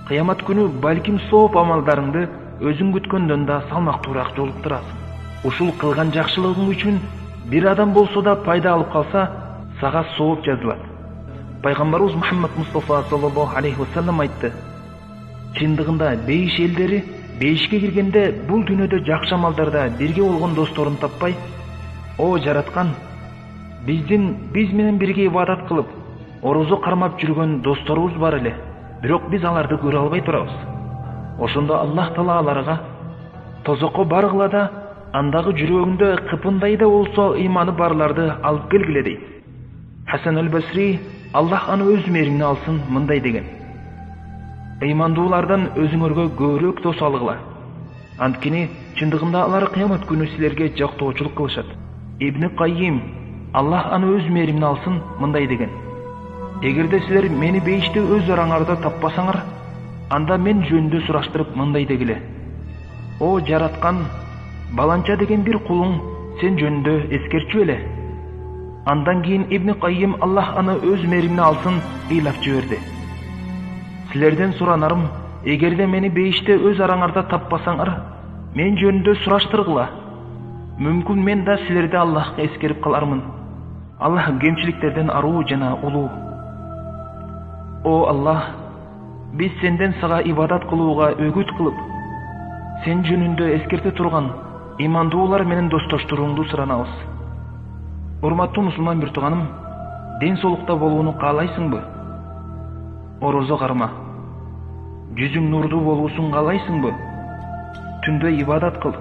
Кыямат күнү балким сооп амалдарыңды өзүң күткөндөн да салмактуураак жолуктурасың. Ушул кылган жакшылыгың үчүн бир адам болсо да пайда алып калса, сага сооп жазылат. Пайгамбарыбыз Мухаммад Мустафа саллаллаху алейхи вассалам айтты: чындыгында бейиш элдери бейишке киргенде бул дүйнөдө жакшы амалдарда бирге болгон досторун таппай, о жараткан, биз менен бирге ибадат кылып, орозо кармап жүргөн досторубуз бар эле, бирок биз аларды көрө албай турабыз. Ошондо Аллах Таала аларга тозокко баргыла да, андагы жүрөгүндө кыпындай да болсо ыйманы барларды алып келгиле дейт. Хасан аль-Басри, Аллах аны өз мээримине алсын, мындай деген: ыймандуулардан өзүңөргө көбүрөөк дос алгыла. Анткени чындыгында алар кыямат күнү силерге жактоочулук кылышат. Ибн Каййим, Аллах аны өз мээримине алсын, мындай деген: эгерде силер мени бейиште өз араңарда таппасаңар, анда мен жөнүндө сураштырып мындай дегиле: о жараткан, баланча деген бир кулуң сен жөнүндө эскерчү эле. Андан кийин Ибн Каййим, Аллах аны өз мээримине алсын, ыйлап жиберди: силерден суранарым, эгерде мени бейиште өз араңарда таппасаңар, мен жөнүндө сураштыргыла. Мүмкүн мен да силерди Аллахка эскерип калармын. Аллах кемчиликтерден аруу жана улуу. О Аллах, биз сенден сага ибадат кылууга өгүт кылып, сен жөнүндө эскерте турган имандуулар менен достоштуруңду суранабыз. Урматтуу мусулман бир тууганым, ден соолукта болууну каалайсыңбы? Орозо карма. Жүзүң нурдуу болуусун каалайсыңбы? Түндө ибадат кыл.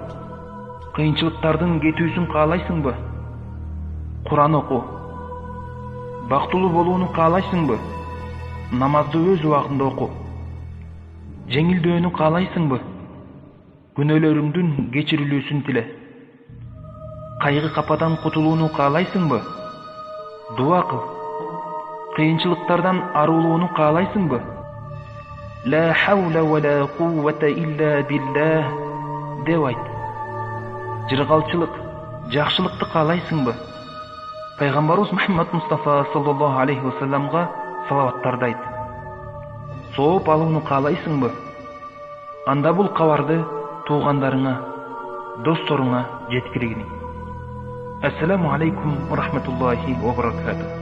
Кыйынчылыктардын кетүүсүн каалайсыңбы? Куран оку. Бактылуу болууну каалайсыңбы? Намазды өз убагында оку. Жеңилдөөнү каалайсыңбы? Күнөөлөрүңдүн кечирилүүсүн тиле. Кайгы кападан кутулууну каалайсыңбы? Дуа кыл. Кыйынчылыктардан арылууну каалайсыңбы? Ла хаула ва ла куввата илля биллах деп айт. Жыргалчылык, жакшылыкты каалайсыңбы? Пайгамбарыбыз Мухаммад Мустафа саллаллаху алейхи вассаламга салаваттарды айт. Сооп алууну каалайсыңбы? Анда бул кабарды туугандарыңа, досторуңа жеткиргине. Ассаламу алейкум ва рахматуллахи ва баракатух.